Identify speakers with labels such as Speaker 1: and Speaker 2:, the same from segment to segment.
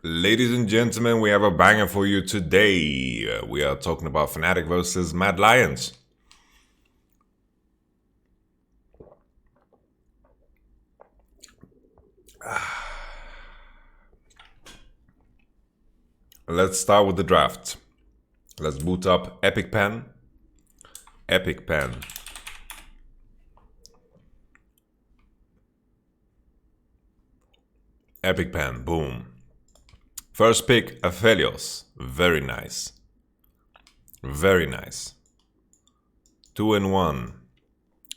Speaker 1: Ladies and gentlemen, we have a banger for you today. We are talking about Fnatic versus Mad Lions. Let's start with the draft. Let's boot up Epic Pen. Epic Pen. Epic Pen, boom. First pick, Aphelios. Very nice. Very nice. 2 and 1.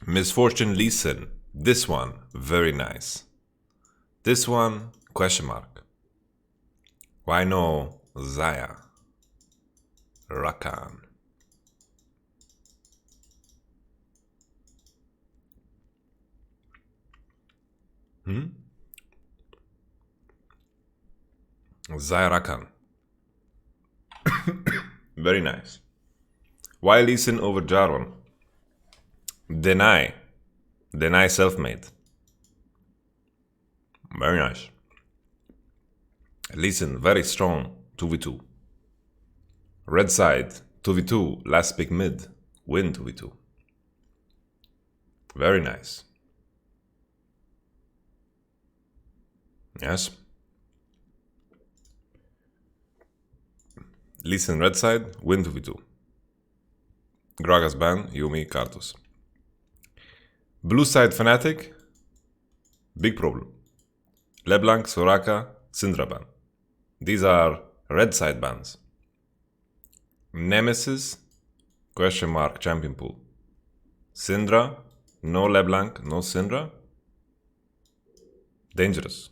Speaker 1: Misfortune Leeson. This one, very nice. This one, question mark. Why no Zaya? Rakan. Zaya Rakan. Very nice. Why Leeson over Jarvan? Deny. Deny self-made. Very nice. Leeson, very strong. 2v2. Red side, 2v2. Last pick mid. Win 2v2. Very nice. Yes. Leeson red side, win 2v2. Gragas ban, Yumi, Karthus. Blue side Fnatic, big problem. LeBlanc, Soraka, Syndra ban. These are red side bans. Nemesis, question mark, champion pool. Syndra, no LeBlanc, no Syndra. Dangerous.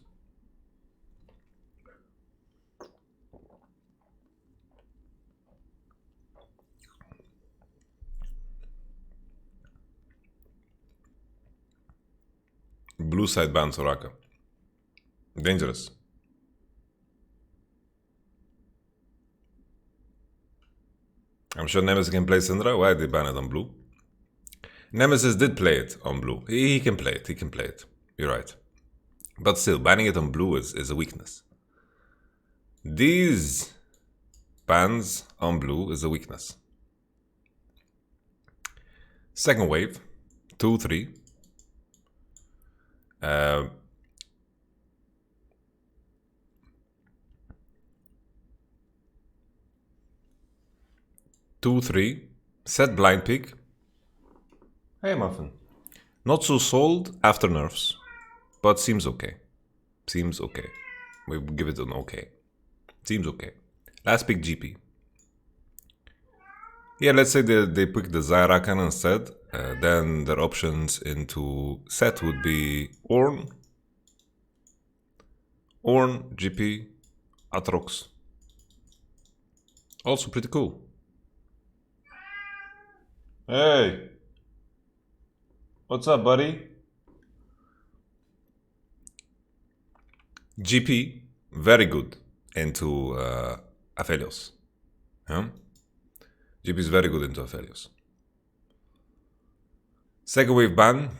Speaker 1: Blue side ban Soraka. Dangerous. I'm sure Nemesis can play Syndra. Why did they ban it on blue? Nemesis did play it on blue. He can play it. He can play it. You're right. But still, banning it on blue is a weakness. These bans on blue is a weakness. Second wave. 2-3. 2-3. Set blind pick. Hey Muffin. Not so sold after nerfs, but seems okay. Seems okay. We give it an okay. Seems okay. Last pick GP. Yeah, let's say they pick the Zaya Rakan instead. Then their options into set would be Ornn, GP, Atrox. Also pretty cool. Hey! What's up, buddy? GP, very good into Aphelios. Yeah? GP is very good into Aphelios. Second wave ban,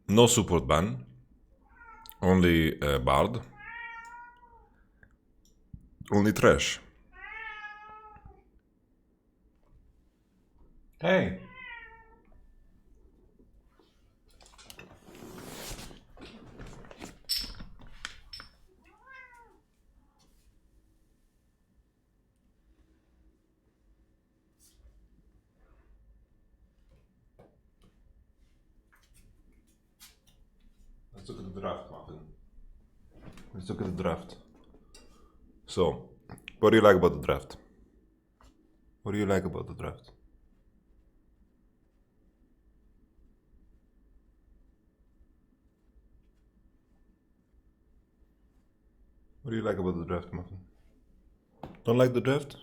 Speaker 1: no support ban, only Bard, only Trash. Hey! Let's look at the draft, Martin. Let's look at the draft. So, what do you like about the draft? What do you like about the draft? What do you like about the draft, Muffin? Don't like the draft?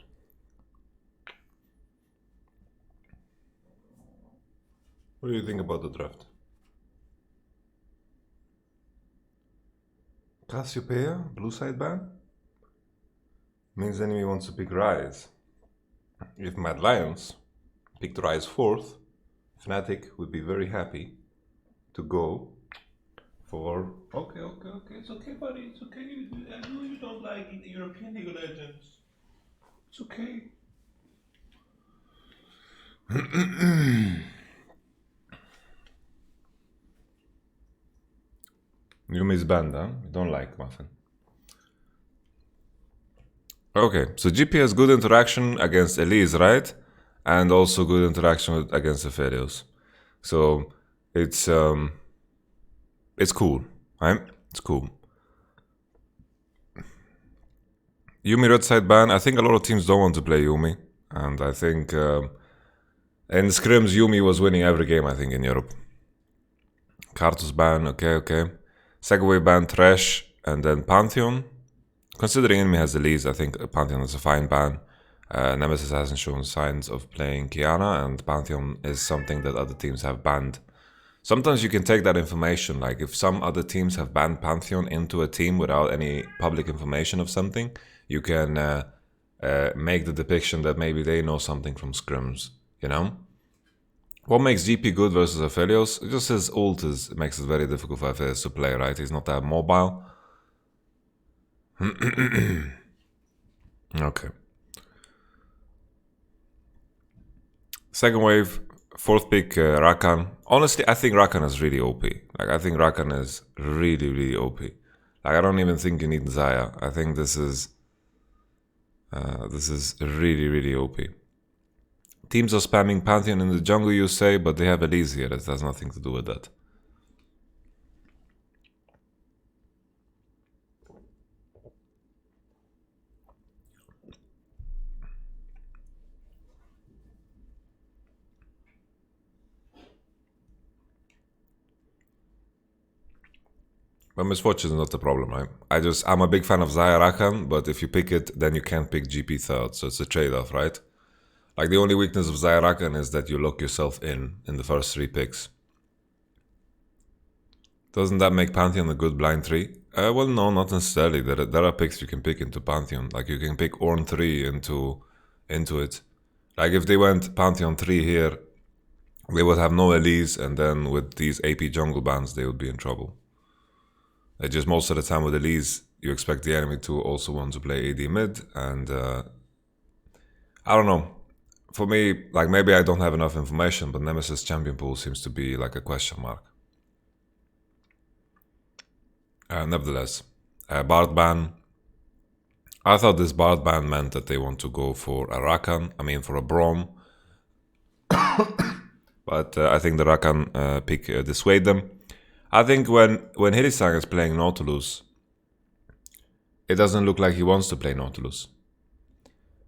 Speaker 1: What do you think about the draft? Cassiopeia, blue side ban? Means the enemy wants to pick Rise. If Mad Lions picked Rise 4th, Fnatic would be very happy to go for... Okay, it's okay buddy, it's okay, I know you don't like like in the European League of Legends. It's okay. Yumi's banned, huh? You don't like Muffin. Okay, so GP has good interaction against Elise, right? And also good interaction against Aphelios. So it's cool, right? It's cool. Yumi red side ban. I think a lot of teams don't want to play Yumi, and I think in scrims Yumi was winning every game. I think in Europe. Kartus ban. Okay. Segway ban, Trash, and then Pantheon. Considering enemy has the leads, I think Pantheon is a fine ban. Nemesis hasn't shown signs of playing Kiana, and Pantheon is something that other teams have banned. Sometimes you can take that information, like if some other teams have banned Pantheon into a team without any public information of something, you can make the depiction that maybe they know something from scrims, you know? What makes GP good versus Aphelios? Just his ult makes it very difficult for Aphelios to play, right? He's not that mobile. Okay. Second wave, fourth pick, Rakan. Honestly, I think Rakan is really OP. Like, I think Rakan is really, really OP. Like, I don't even think you need Zaya. I think this is really, really OP. Teams are spamming Pantheon in the jungle, you say, but they have Elise here. That has nothing to do with that. But misfortune is not the problem, right? I'm a big fan of Zaya Rakan, but if you pick it, then you can't pick GP third, so it's a trade-off, right? Like, the only weakness of Zaya Rakan is that you lock yourself in the first 3 picks. Doesn't that make Pantheon a good blind 3? Well, no, not necessarily. There are picks you can pick into Pantheon. Like, you can pick Ornn 3 into it. Like, if they went Pantheon 3 here, they would have no Elise, and then with these AP jungle bans, they would be in trouble. Just most of the time with Elise, you expect the enemy to also want to play AD mid, and I don't know. For me, like, maybe I don't have enough information, but Nemesis champion pool seems to be like a question mark. Nevertheless, Bard ban. I thought this Bard ban meant that they want to go for a Rakan, for a Braum. But I think the Rakan pick dissuade them. I think when Hylissang is playing Nautilus, it doesn't look like he wants to play Nautilus.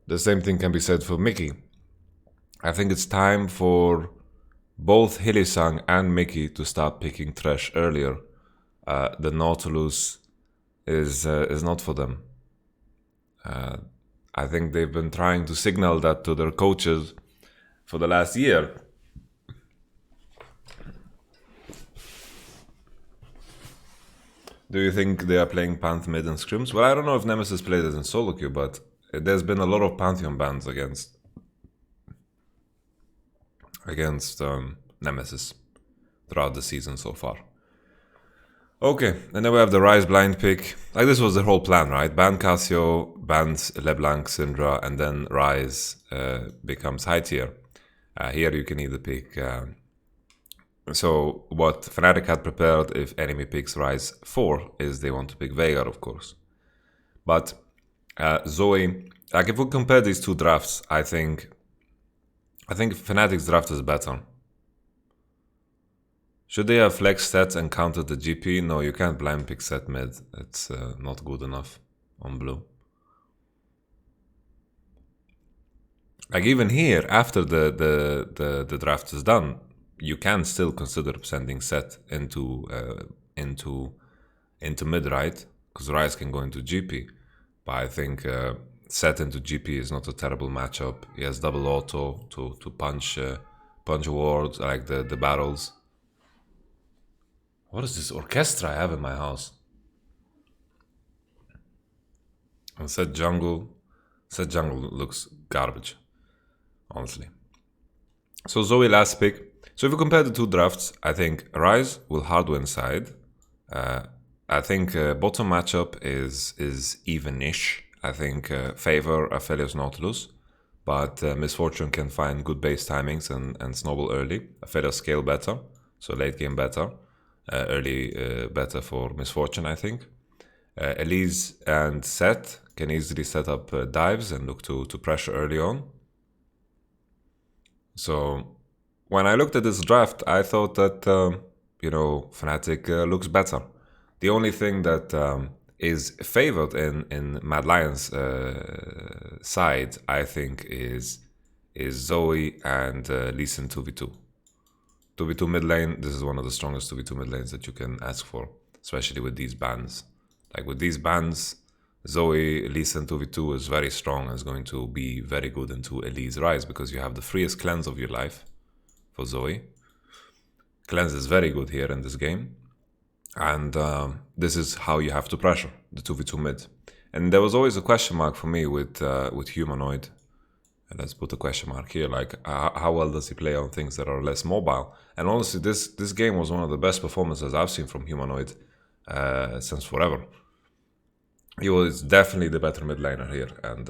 Speaker 1: The same thing can be said for Mickey. I think it's time for both Hylissang and Mickey to start picking Thresh earlier. The Nautilus is not for them. I think they've been trying to signal that to their coaches for the last year. Do you think they are playing Panth mid and scrims? Well, I don't know if Nemesis played it in solo queue, but there's been a lot of Pantheon bans against Nemesis throughout the season so far. Okay, and then we have the Ryze blind pick. Like, this was the whole plan, right? Ban Cassio, bans LeBlanc, Syndra, and then Ryze becomes high tier. Here you can either pick... So what Fnatic had prepared if enemy picks Ryze 4 is they want to pick Veigar, of course. But Zoe, like, if we compare these two drafts, I think Fnatic's draft is better. Should they have flex sets and counted the GP? No, you can't blind pick set mid. It's not good enough on blue. Like, even here, after the draft is done, you can still consider sending set into mid, right? Because Ryze can go into GP. But I think set into GP is not a terrible matchup. He has double auto to punch wards, like the battles. What is this orchestra I have in my house? And set jungle looks garbage, honestly. So Zoe last pick. So if you compare the two drafts, I think Ryze will hard win side. I think bottom matchup is even-ish. I think favor Aphelios Nautilus, but Misfortune can find good base timings and snowball early. Aphelios scale better, so late game better. Early better for Misfortune, I think. Elise and Set can easily set up dives and look to pressure early on. So when I looked at this draft, I thought that, Fnatic looks better. The only thing that is favored in Mad Lion's side, I think, is Zoe and Lee Sin 2v2. 2v2 mid lane, this is one of the strongest 2v2 mid lanes that you can ask for, especially with these bans. Like with these bans, Zoe Lee Sin 2v2 is very strong and is going to be very good into Elise Rise because you have the freest cleanse of your life for Zoe. Cleanse is very good here in this game. And this is how you have to pressure the 2v2 mid. And there was always a question mark for me with Humanoid. And let's put a question mark here, like how well does he play on things that are less mobile? And honestly, this game was one of the best performances I've seen from Humanoid since forever. He was definitely the better mid laner here, and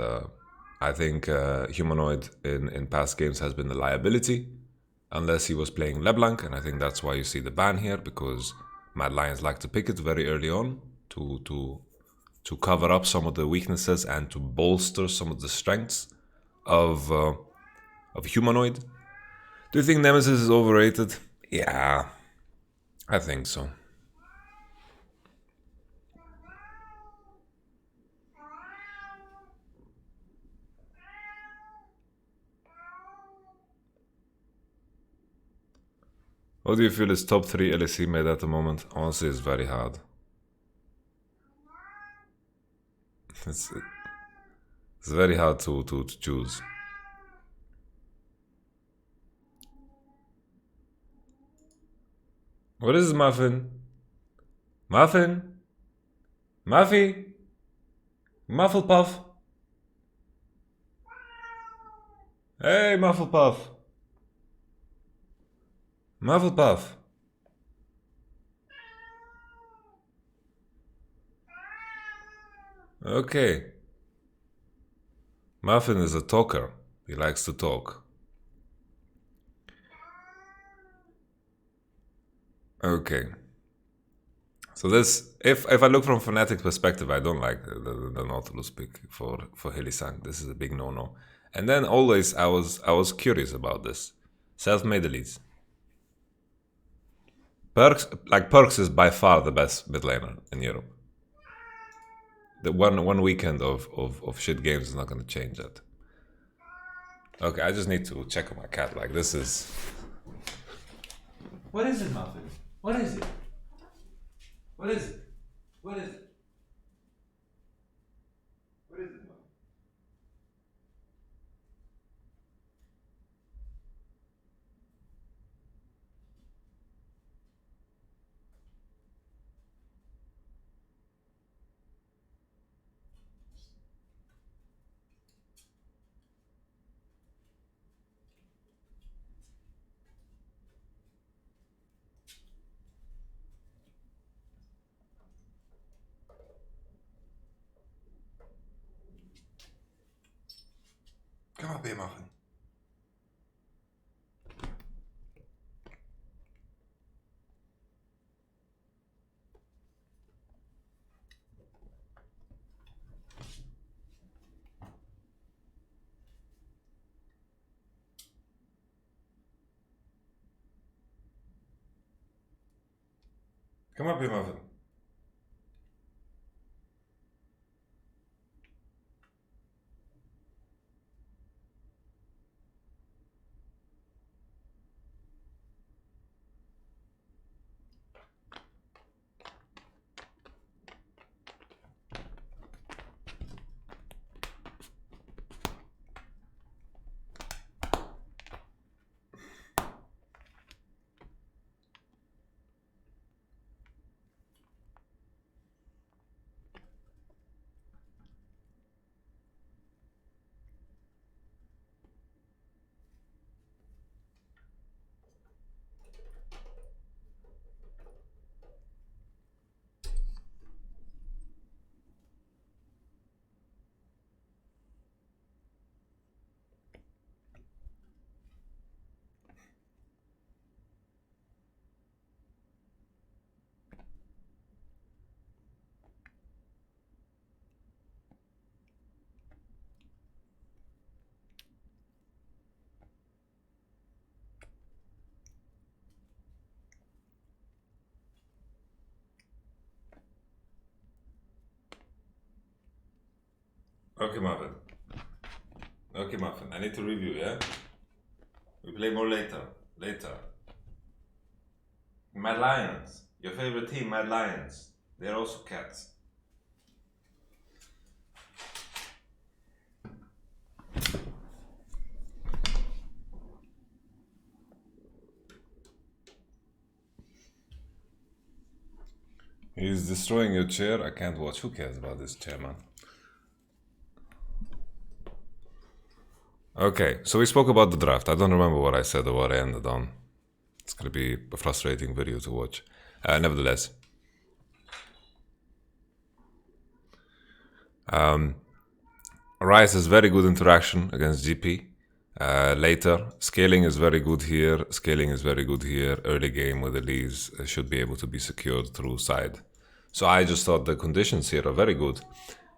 Speaker 1: I think Humanoid in past games has been a liability, unless he was playing LeBlanc, and I think that's why you see the ban here, because Mad Lions like to pick it very early on to cover up some of the weaknesses and to bolster some of the strengths of Humanoid. Do you think Nemesis is overrated? Yeah, I think so. What do you feel is top 3 LEC made at the moment? Honestly, it's very hard. It's very hard to choose. What is Muffin? Muffin? Muffy? Mufflepuff? Hey, Mufflepuff! Mufflepuff! Okay. Muffin is a talker. He likes to talk. Okay. So this, if I look from Fnatic perspective, I don't like the Nautilus pick for Hilly-san. This is a big no-no. And then always I was curious about this. Self-made elites. Perks is by far the best mid laner in Europe. The one weekend of shit games is not gonna change that. Okay, I just need to check on my cat. Like this is.
Speaker 2: What is it, Muffin? What is it? What is it? What is it? What is it, Muffin?
Speaker 1: Come up here, Muffin. Come up here, Muffin. Okay, Muffin. Okay, Muffin. I need to review, yeah? We play more later. Later. Mad Lions. Your favorite team, Mad Lions. They're also cats. He's destroying your chair. I can't watch. Who cares about this chair, man? Okay, so we spoke about the draft. I don't remember what I said or what I ended on. It's gonna be a frustrating video to watch. Nevertheless. Rice has very good interaction against GP. Later, scaling is very good here. Scaling is very good here. Early game with Elise should be able to be secured through side. So I just thought the conditions here are very good.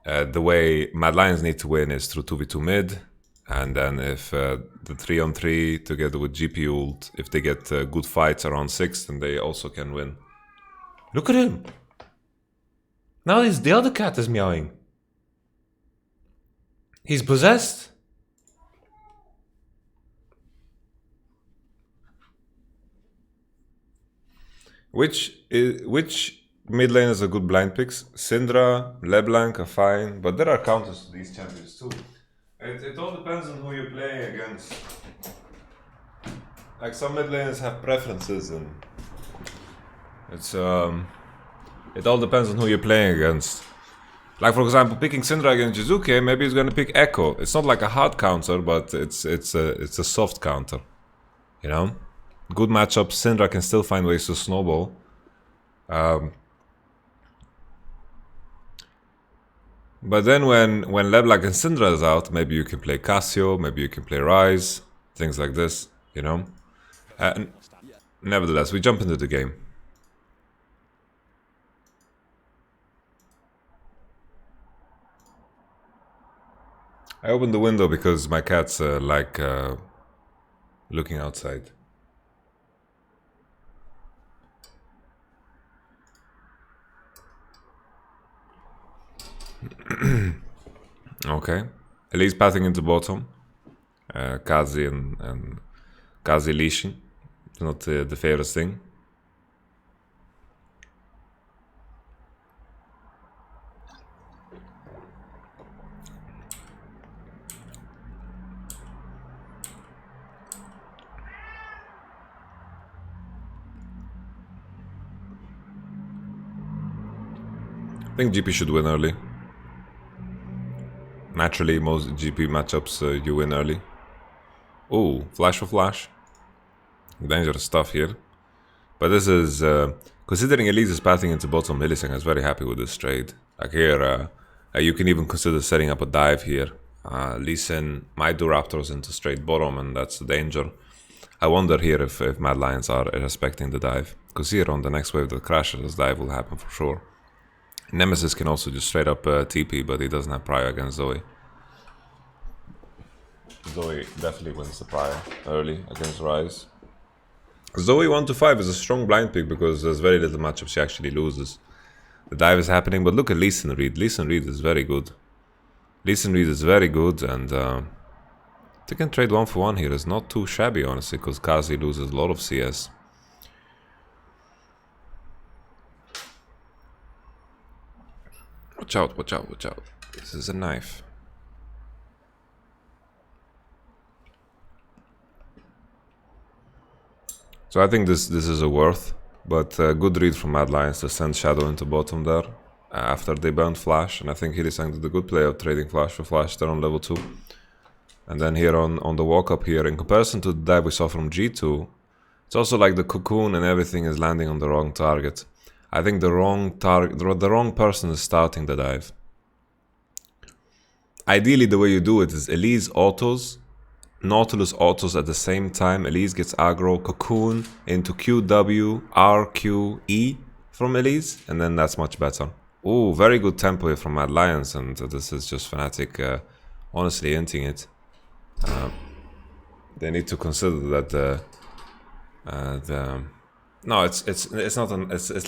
Speaker 1: The way Mad Lions need to win is through 2v2 mid. And then if the 3-on-3 together with GP ult, if they get good fights around 6, then they also can win. Look at him! Now the other cat is meowing. He's possessed? Which mid lane is a good blind picks? Syndra, LeBlanc are fine, but there are counters to these champions too. It all depends on who you're playing against. Like some mid laners have preferences, and it's it all depends on who you're playing against. Like for example, picking Syndra against Jizuke, maybe he's gonna pick Echo. It's not like a hard counter, but it's a soft counter. You know, good matchups. Syndra can still find ways to snowball. But then when LeBlanc and Syndra is out, maybe you can play Cassio, maybe you can play Ryze, things like this, you know? Nevertheless, we jump into the game. I opened the window because my cats like looking outside. Okay, Elise passing into bottom. Carzzy and Carzzy leashing. It's not the fairest thing. I think GP should win early. Naturally, most GP matchups you win early. Ooh, flash for flash. Dangerous stuff here. But this is... considering Elise is passing into bottom, Millicent is very happy with this trade. Like here, you can even consider setting up a dive here. Lee Sin might do Raptors into straight bottom, and that's the danger. I wonder here if Mad Lions are respecting the dive. Because here on the next wave that crashes, this dive will happen for sure. Nemesis can also just straight up TP, but he doesn't have Prior against Zoe. Zoe definitely wins the Prior early against Ryze. Zoe 1-5 is a strong blind pick because there's very little matchup she actually loses. The dive is happening, but look at Lee Sin Reed. Lee Sin Reed is very good. Lee Sin Reed is very good, and they can trade 1-for-1 here. It's not too shabby, honestly, because Carzzy loses a lot of CS. Watch out, watch out, watch out. This is a knife. So I think this is a worth, but good read from Mad Lions to send Shadow into bottom there after they burned Flash, and I think Hylissang did a good play of trading Flash for Flash there on level 2. And then here on the walk up here, in comparison to the dive we saw from G2, it's also like the cocoon and everything is landing on the wrong target. I think the wrong person is starting the dive. Ideally, the way you do it is Elise autos, Nautilus autos at the same time. Elise gets aggro, cocoon into QW, RQE from Elise, and then that's much better. Ooh, very good tempo here from Mad Lions, and this is just Fnatic honestly hinting it. They need to consider that no, it's not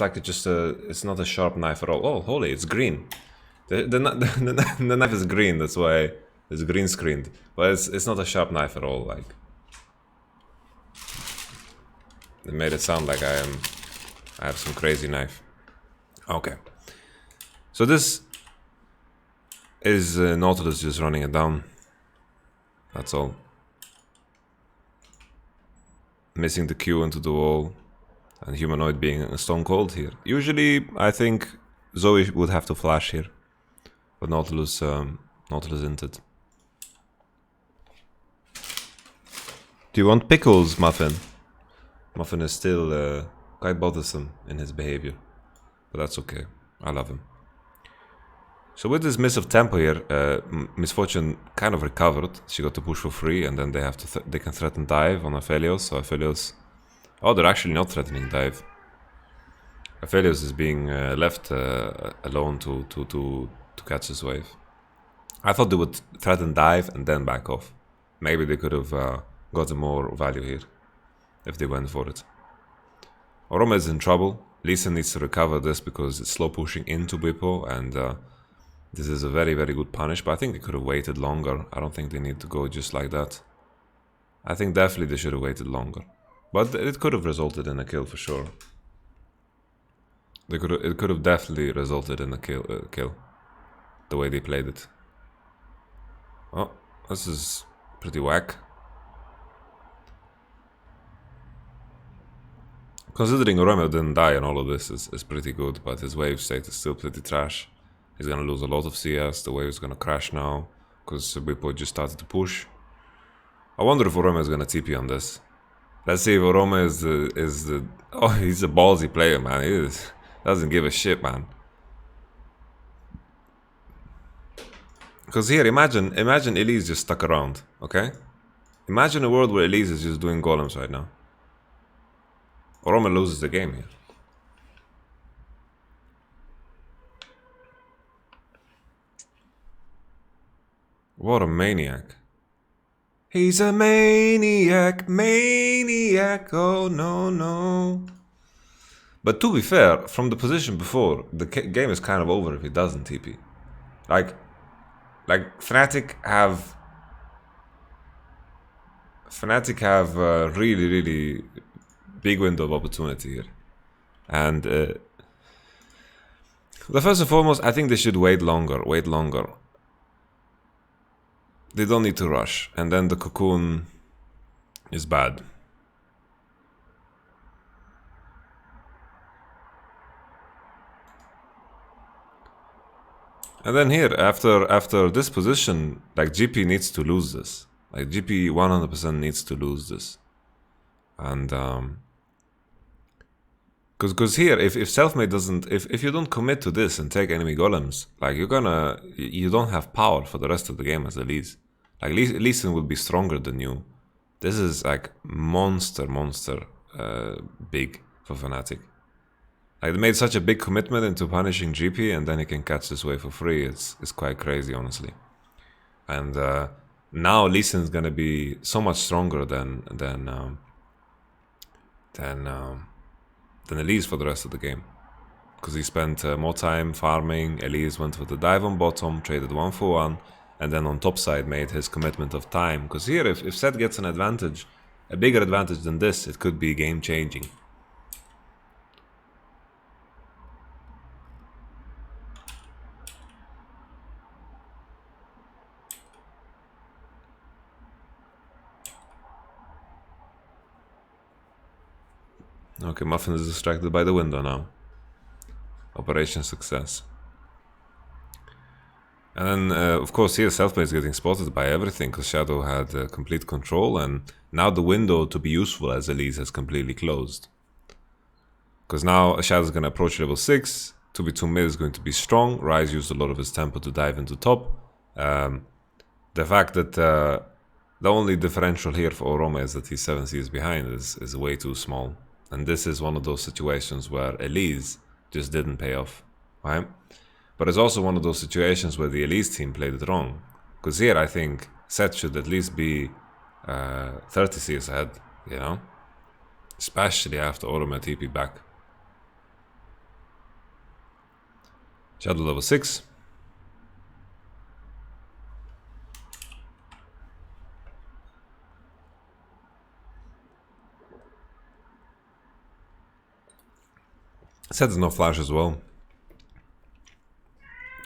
Speaker 1: like it's not a sharp knife at all. Oh, holy, it's green. The knife is green, that's why it's green screened. But it's not a sharp knife at all, like. It made it sound like I have some crazy knife. Okay. So this is Nautilus just running it down. That's all. Missing the Q into the wall. And Humanoid being stone cold here. Usually, I think Zoe would have to flash here. But Nautilus inted. Do you want pickles, Muffin? Muffin is still quite bothersome in his behavior. But that's okay. I love him. So with this miss of tempo here, Misfortune kind of recovered. She got to push for free, and then they can threaten dive on Aphelios. So Aphelios... Oh, they're actually not threatening dive. Aphelios is being left alone to catch this wave. I thought they would threaten dive and then back off. Maybe they could have gotten more value here if they went for it. Oroma is in trouble. Lisa needs to recover this because it's slow pushing into Bippo, and this is a very, very good punish, but I think they could have waited longer. I don't think they need to go just like that. I think definitely they should have waited longer. But it could have resulted in a kill for sure. It could have definitely resulted in a kill. The way they played it. Oh, this is pretty whack. Considering Oroma didn't die and all of this is pretty good, but his wave state is still pretty trash. He's gonna lose a lot of CS, the wave is gonna crash now, because Bippo just started to push. I wonder if Oroma is gonna TP on this. Let's see if Oroma is the... Oh, he's a ballsy player, man. He doesn't give a shit, man. Because here, imagine Elise just stuck around, okay? Imagine a world where Elise is just doing golems right now. Oroma loses the game here. What a maniac. He's a maniac, oh no. But to be fair, from the position before, the game is kind of over if he doesn't TP. Like Fnatic have a really, really big window of opportunity here. And the first and foremost, I think they should wait longer. They don't need to rush. And then the cocoon is bad. And then here, after this position, like GP needs to lose this. Like GP 100% needs to lose this. And because here, if Selfmade doesn't, if you don't commit to this and take enemy golems, like you don't have power for the rest of the game as Elise. Like Lee Sin will be stronger than you. This is like monster big for Fnatic. Like they made such a big commitment into punishing GP, and then he can catch this wave for free. It's quite crazy, honestly. And now Lee Sin's gonna be so much stronger than Elise for the rest of the game, because he spent more time farming. Elise went for the dive on bottom, traded 1 for 1, and then on top side made his commitment of time. Because here, if Seth gets an advantage, a bigger advantage than this, it could be game changing. Okay, Muffin is distracted by the window now. Operation success. And then, of course, here Selfmade is getting spotted by everything, because Shadow had complete control, and now the window to be useful as Elise has completely closed. Because now Shadow is going to approach level 6, 2v2 mid is going to be strong, Ryze used a lot of his tempo to dive into top. The fact that the only differential here for Oroma is that he's 7 Cs behind is way too small. And this is one of those situations where Elise just didn't pay off, right? But it's also one of those situations where the Elise team played it wrong. Because here I think Seth should at least be 30 Cs ahead, you know? Especially after Oroma TP back. Shadow level 6. Said there's no flash as well.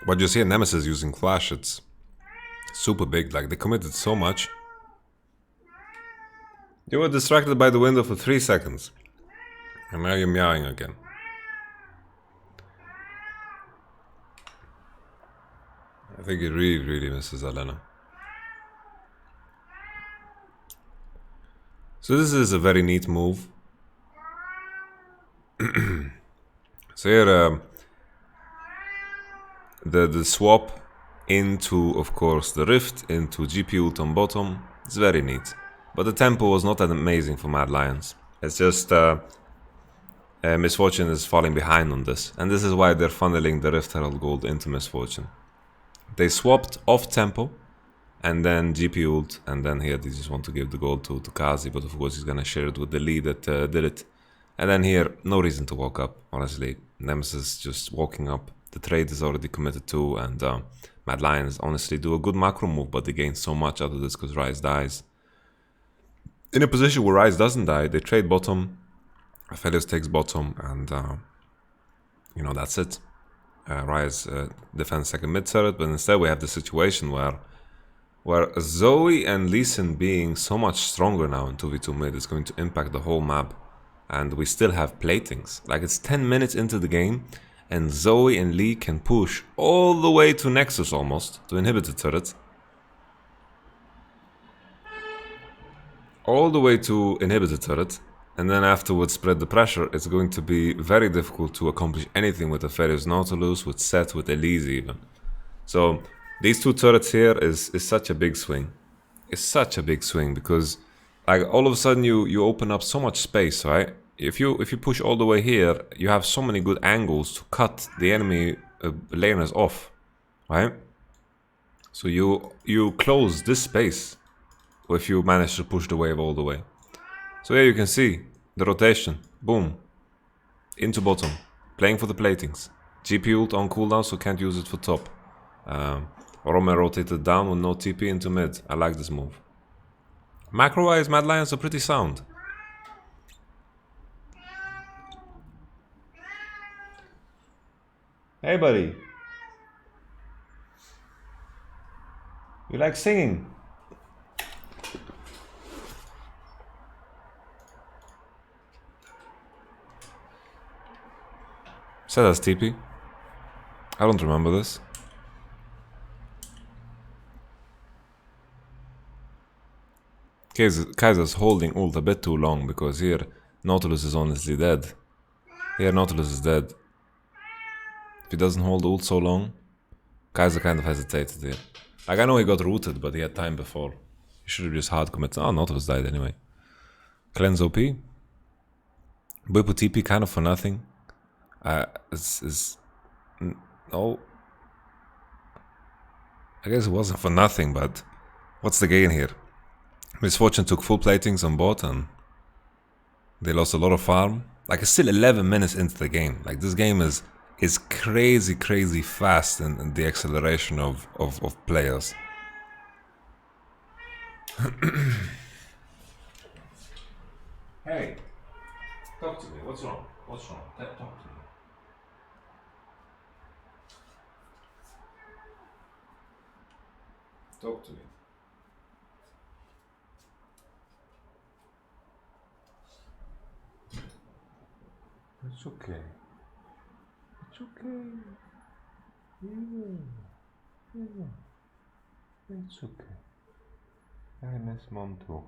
Speaker 1: But you see a Nemesis using flash, it's super big, like they committed so much. You were distracted by the window for 3 seconds. And now you're meowing again. I think he really, really misses Elena. So this is a very neat move. So here, the swap into, of course, the rift into GP ult on bottom. It's very neat. But the tempo was not that amazing for Mad Lions. It's just Misfortune is falling behind on this. And this is why they're funneling the Rift Herald gold into Misfortune. They swapped off tempo and then GP ult, and then here they just want to give the gold to Carzzy, but of course he's gonna share it with the lead that did it. And then here, no reason to walk up, honestly. Nemesis just walking up. The trade is already committed to, and Mad Lions honestly do a good macro move, but they gain so much out of this because Ryze dies. In a position where Ryze doesn't die, they trade bottom, Aphelios takes bottom, and you know, that's it. Ryze defends second mid turret, but instead we have the situation where Zoe and Lee Sin being so much stronger now in 2v2 mid is going to impact the whole map. And we still have platings. Like, it's 10 minutes into the game, and Zoe and Lee can push all the way to Nexus almost, to inhibit the turret. All the way to inhibit the turret, and then afterwards spread the pressure. It's going to be very difficult to accomplish anything with Aphelios Nautilus, with Sett, with Elise even. So, these two turrets here is such a big swing. It's such a big swing, because like all of a sudden you open up so much space, right? If you push all the way here, you have so many good angles to cut the enemy laners off, right? So you close this space if you manage to push the wave all the way. So here you can see the rotation, boom, into bottom, playing for the platings. GP ult on cooldown, so can't use it for top. Roman rotated down with no TP into mid. I like this move. Macro-wise, Mad Lions are pretty sound. Hey buddy. You like singing? Said that's TP. I don't remember this. Kaiser's holding ult a bit too long because here Nautilus is honestly dead. Here Nautilus is dead. If he doesn't hold ult so long, Kaiser kind of hesitated here. Like, I know he got rooted, but he had time before. He should have just hard committed. Oh, Nautilus died anyway. Cleanse OP. Buipu TP kind of for nothing. No. I guess it wasn't for nothing, but what's the gain here? Misfortune took full platings on bot and they lost a lot of farm. Like, it's still 11 minutes into the game. Like, this game is crazy fast in the acceleration of players. Hey, talk to me. What's wrong? What's wrong? Talk to me. Talk to me. It's okay. It's okay. Yeah. It's okay. I miss mom too.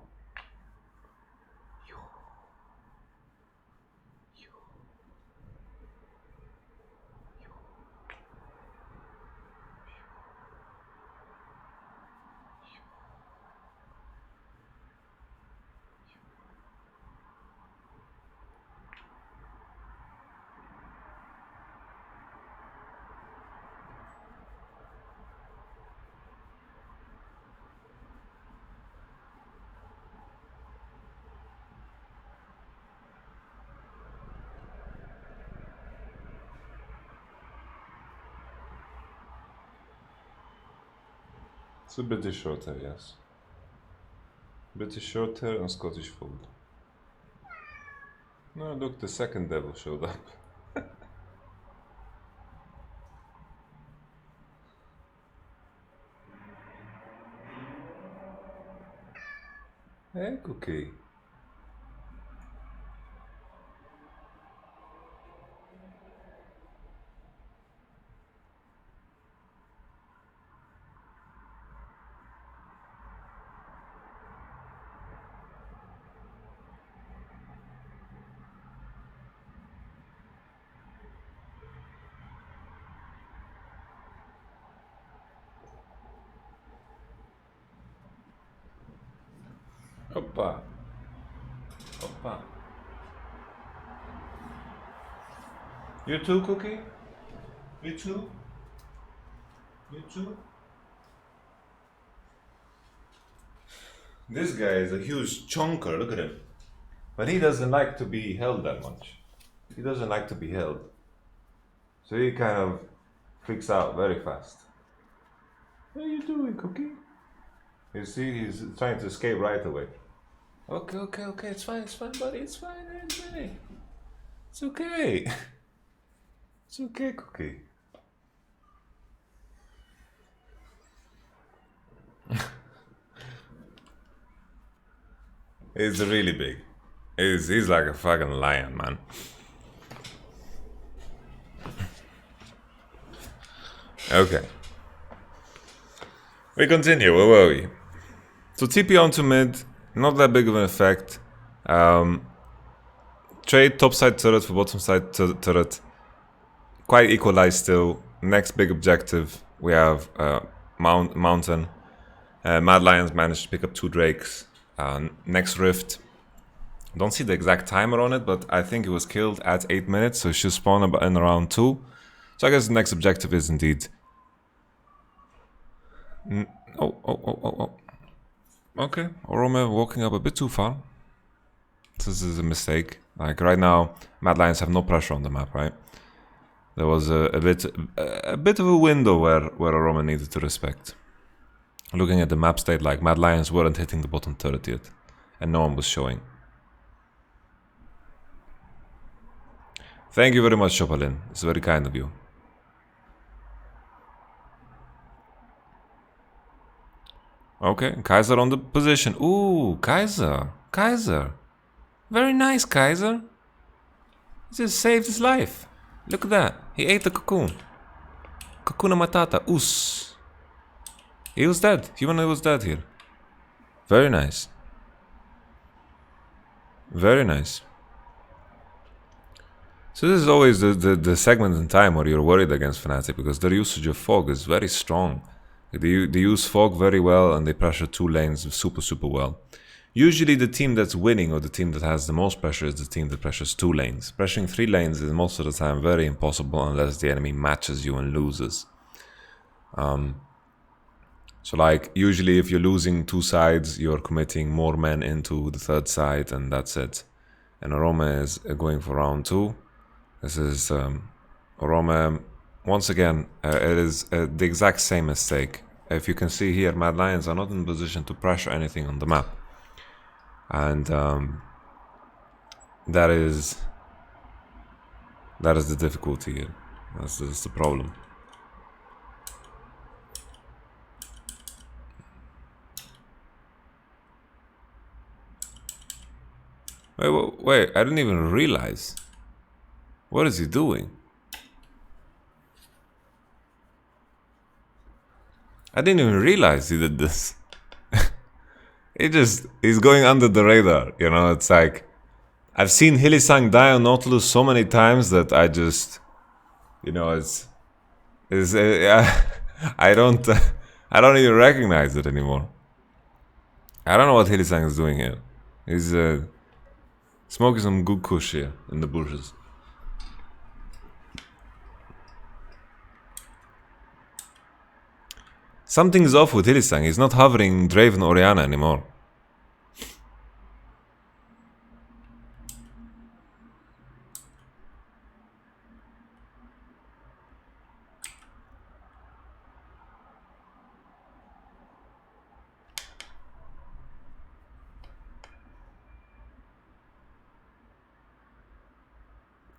Speaker 1: It's a bit shorter, yes. Bit shorter and Scottish fold. No, look, the second devil showed up. Hey, Cookie. Opa. Opa. You too, Cookie? You too? You too? This guy is a huge chonker, look at him. But he doesn't like to be held that much. He doesn't like to be held. So he kind of freaks out very fast. What are you doing, Cookie? You see, he's trying to escape right away. Okay, it's fine, buddy, it's fine. It's okay. It's okay, Cookie. He's really big. He's like a fucking lion, man. Okay. We continue, where were we? So TP onto mid, not that big of an effect. Trade top side turret for bottom side turret. Quite equalized still. Next big objective, we have Mountain. Mad Lions managed to pick up 2 Drakes. Next Rift. Don't see the exact timer on it, but I think it was killed at 8 minutes, so it should spawn in around 2. So I guess the next objective is indeed... Oh. Okay, Orome walking up a bit too far. This is a mistake. Like right now, Mad Lions have no pressure on the map, right? There was a bit of a window where Orome needed to respect. Looking at the map state, like Mad Lions weren't hitting the bottom turret yet, and no one was showing. Thank you very much, Chopalin. It's very kind of you. Okay, Carzzy on the position. Ooh, Carzzy. Very nice, Carzzy. He just saved his life. Look at that. He ate the cocoon. Cocoon matata. Oos. He was dead. Human was dead here. Very nice. Very nice. So this is always the segment in time where you're worried against Fnatic, because their usage of fog is very strong. They use fog very well, and they pressure 2 lanes super well. Usually the team that's winning, or the team that has the most pressure, is the team that pressures 2 lanes. Pressuring 3 lanes is most of the time very impossible unless the enemy matches you and loses. So like, usually if you're losing 2 sides, you're committing more men into the 3rd side, and that's it. And Orome is going for round 2. This is Orome. Once again, it is the exact same mistake. If you can see here, Mad Lions are not in a position to pressure anything on the map. And that is the difficulty here. That's the problem. Wait, I didn't even realize. What is he doing? I didn't even realize he did this. He's going under the radar, you know. It's like, I've seen Hylissang die on Nautilus so many times that I just, you know, I don't even recognize it anymore. I don't know what Hylissang is doing here. He's smoking some good kush here in the bushes. Something's off with Hylissang. He's not hovering Draven Orianna anymore.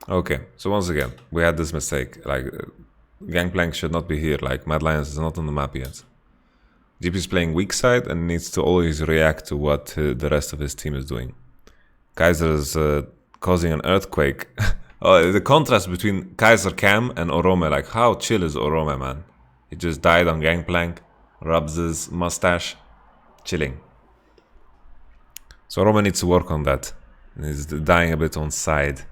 Speaker 1: Okay, so once again, we had this mistake. Like, Gangplank should not be here. Like, Mad Lions is not on the map yet. GP is playing weak side and needs to always react to what the rest of his team is doing. Kaiser is causing an earthquake. Oh, the contrast between Kaiser Cam and Orome, like how chill is Orome, man? He just died on Gangplank, rubs his mustache, chilling. So Orome needs to work on that. He's dying a bit on side.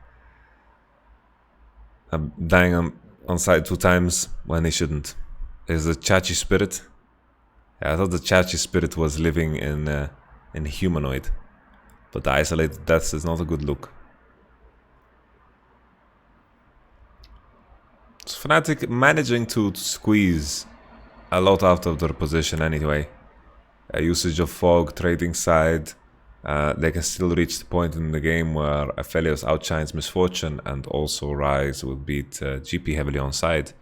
Speaker 1: I'm dying on side 2 times when he shouldn't. Is the Chachi spirit? Yeah, I thought the Chachi spirit was living in humanoid. But the isolated deaths is not a good look. So Fnatic managing to squeeze a lot out of their position anyway. Usage of fog, trading side. They can still reach the point in the game where Aphelios outshines Misfortune and also Rise will beat GP heavily on side.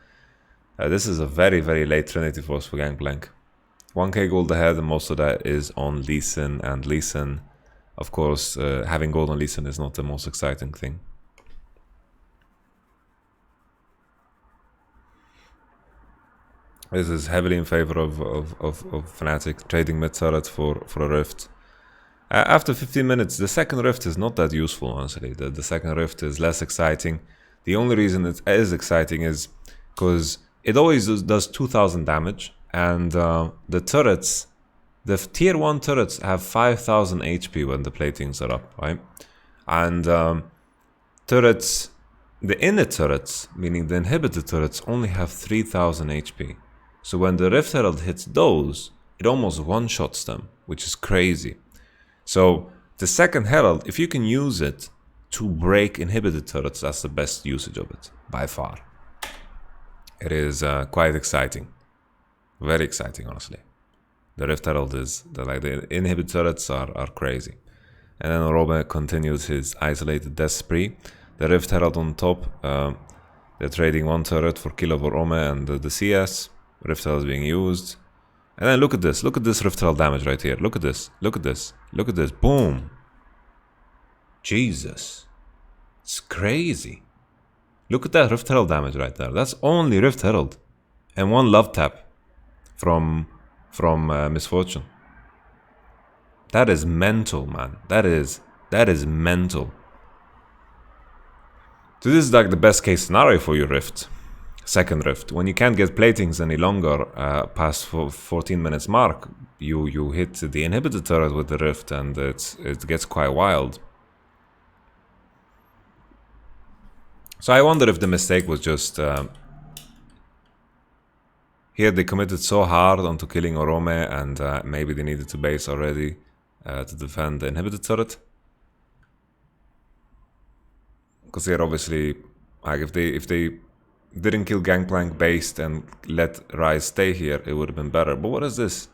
Speaker 1: This is a very, very late Trinity Force for Gangplank. 1k gold ahead, and most of that is on Lee Sin, and Lee Sin, of course, having gold on Lee Sin is not the most exciting thing. This is heavily in favor of Fnatic, trading mid turret for a rift. After 15 minutes, the second rift is not that useful, honestly. The second rift is less exciting. The only reason it is exciting is because it always does 2000 damage, and the turrets, the tier 1 turrets have 5000 HP when the platings are up, right? And turrets, the inner turrets, meaning the inhibitor turrets, only have 3000 HP. So when the Rift Herald hits those, it almost one-shots them, which is crazy. So the second Herald, if you can use it to break inhibited turrets, that's the best usage of it, by far. It is quite exciting. Very exciting, honestly. The Rift Herald is, the inhibited turrets are crazy. And then Orome continues his isolated death spree. The Rift Herald on top, they're trading 1 turret for kill of Orome and the CS. Rift Herald is being used. And then look at this Rift Herald damage right here. Look at this, look at this, look at this. Boom. Jesus. It's crazy. Look at that Rift Herald damage right there. That's only Rift Herald. And 1 love tap from Misfortune. That is mental, man. That is mental. So this is like the best case scenario for your Rift. Second Rift. When you can't get platings any longer past 14 minutes mark, you hit the inhibitor turret with the Rift and it gets quite wild. So I wonder if the mistake was just... here they committed so hard onto killing Orome and maybe they needed to base already to defend the inhibitor turret. Because they're obviously... like if they didn't kill Gangplank based and let Rise stay here, it would have been better. But what is this?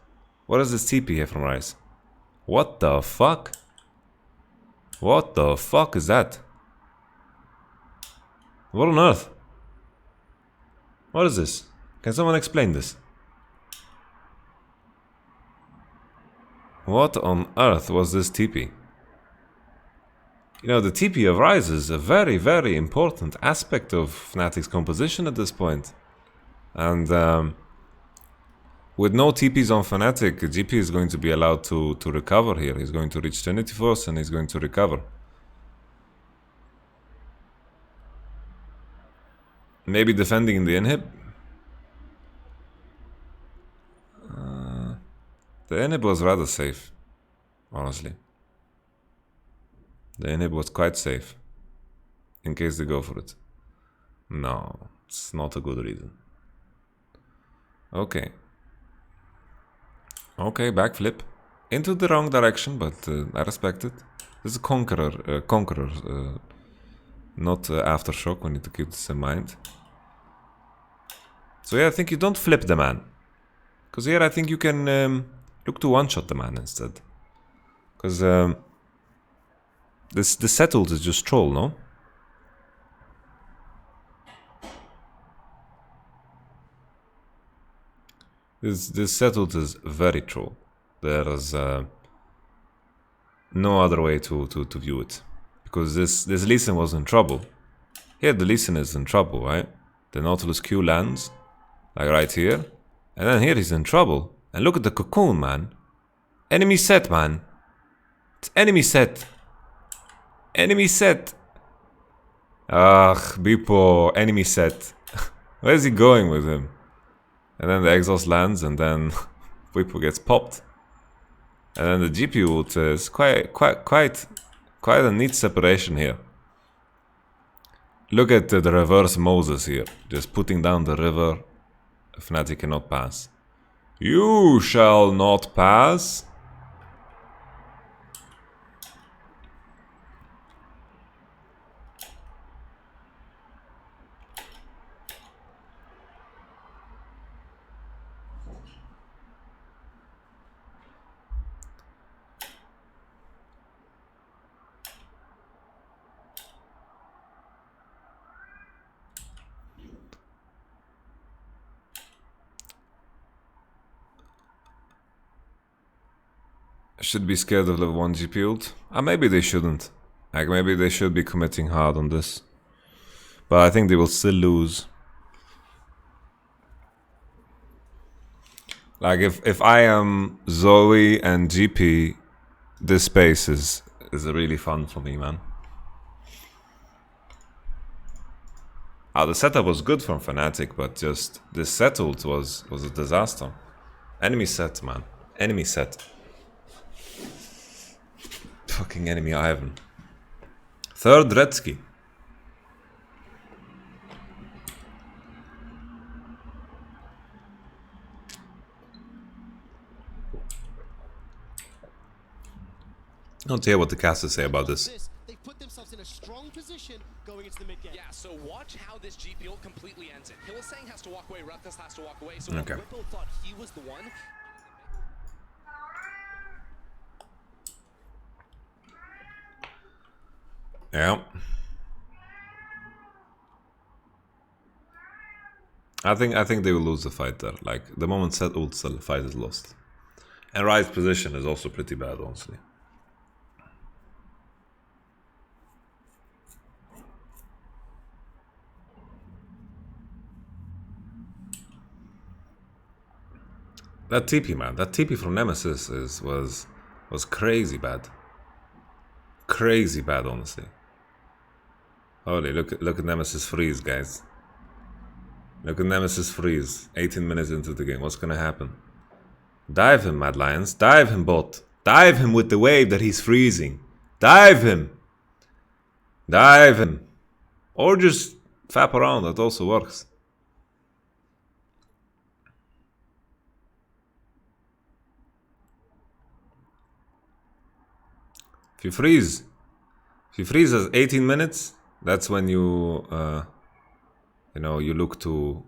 Speaker 1: What is this TP here from Rise? What the fuck? What the fuck is that? What on earth? What is this? Can someone explain this? What on earth was this TP? You know, the TP of Rise is a very, very important aspect of Fnatic's composition at this point. And with no TPs on Fnatic, GP is going to be allowed to recover here. He's going to reach Trinity Force and he's going to recover. Maybe defending the inhib. The inhib was rather safe, honestly. The inhib was quite safe, in case they go for it. No, it's not a good reason. Okay. Okay, backflip. Into the wrong direction, but I respect it. This is a conqueror, not aftershock. We need to keep this in mind. So yeah, I think you don't flip the man. Because here I think you can look to one-shot the man instead. Because... This settled is just troll, no? This settled is very troll. There is no other way to view it, because this Lee Sin was in trouble. Here the Lee Sin is in trouble, right? The Nautilus Q lands, like right here, and then here he's in trouble And look at the cocoon, man. Enemy set, man. It's enemy set. Enemy set. Ugh, Bipo, enemy set. Where's he going with him? And then the exhaust lands, and then Bipo gets popped. And then the GP ult is quite a neat separation here. Look at the reverse Moses here, just putting down the river. Fnatic cannot pass. You shall not pass. Should be scared of level 1 GP ult? Maybe they shouldn't. Like, maybe they should be committing hard on this. But I think they will still lose. Like, if I am Zoe and GP, this space is really fun for me, man. The setup was good from Fnatic, but just this set ult was a disaster. Enemy set, man. Enemy set. Fucking enemy Ivan. Third Redsky. Let's hear what the casters say about this.
Speaker 3: They put themselves in a strong position going into the mid game.
Speaker 4: Yeah, so watch how this GP ult completely ends it. Hylissang has to walk away, Rekkles has to walk away, so
Speaker 1: Okay.
Speaker 4: Ripple thought he was the one.
Speaker 1: Yeah. I think they will lose the fight there. Like, the moment set ults, the fight is lost. And Riot's position is also pretty bad, honestly. That TP, man. That TP from Nemesis was crazy bad. Crazy bad, honestly. Holy, look at Nemesis freeze, guys. Look at Nemesis freeze. 18 minutes into the game. What's gonna happen? Dive him, Mad Lions. Dive him, bot. Dive him with the wave that he's freezing. Dive him. Dive him. Or just fap around. That also works. If you freeze as 18 minutes, that's when you you look to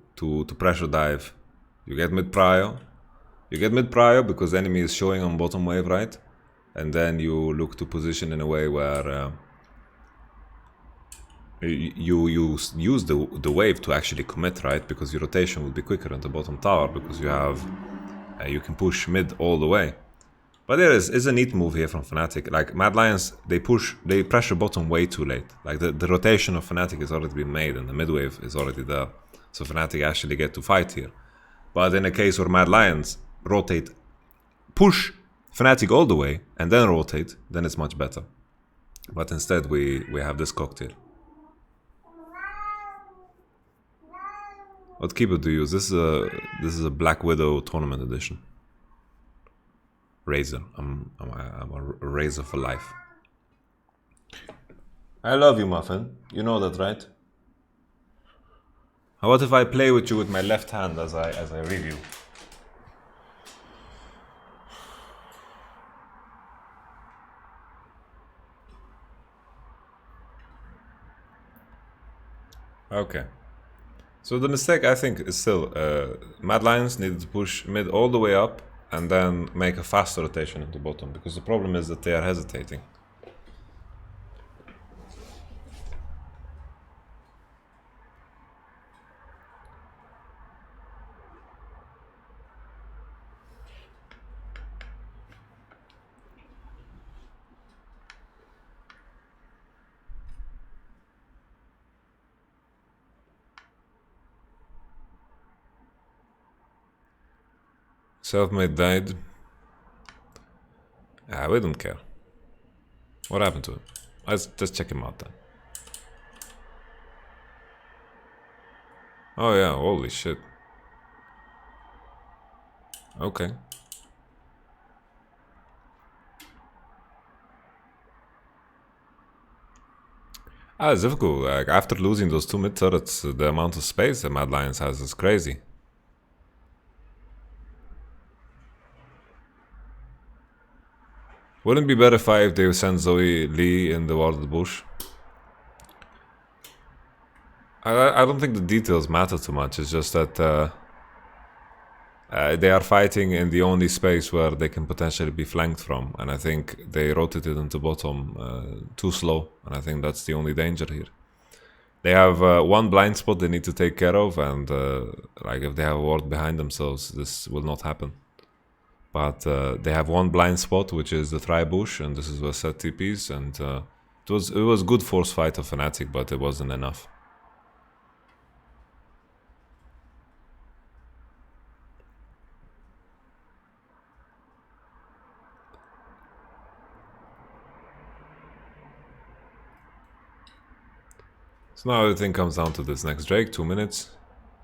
Speaker 1: pressure dive. You get mid prio. You get mid prio because the enemy is showing on bottom wave, right? And then you look to position in a way where you use the wave to actually commit, right? Because your rotation will be quicker on the bottom tower because you have you can push mid all the way. But there is a neat move here from Fnatic. Like, Mad Lions, they pressure bottom way too late. Like, the rotation of Fnatic has already been made and the mid wave is already there. So Fnatic actually get to fight here. But in a case where Mad Lions push Fnatic all the way and then rotate, then it's much better. But instead we have this cocktail. What keyboard do you use? This is a Black Widow tournament edition. Razor. I'm a Razor for life. I love you, Muffin. You know that, right? How about if I play with you with my left hand as I review? Okay. So the mistake, I think, is still Mad Lions needed to push mid all the way up and then make a faster rotation into bottom, because the problem is that they are hesitating. Self-made died. Ah, we don't care. What happened to him? Let's just check him out then. Oh yeah, holy shit. Okay. Ah, it's difficult. Like, after losing those 2 mid turrets, the amount of space that Mad Lions has is crazy. Wouldn't it be better if they send Zoe Lee in the warded bush? I don't think the details matter too much. It's just that they are fighting in the only space where they can potentially be flanked from, and I think they rotated into bottom too slow, and I think that's the only danger here. They have one blind spot they need to take care of, and like if they have a ward behind themselves, this will not happen. But they have one blind spot, which is the tri-bush, and this is where set TPs, and it was good force fight of Fnatic, but it wasn't enough. So now everything comes down to this next Drake, 2 minutes.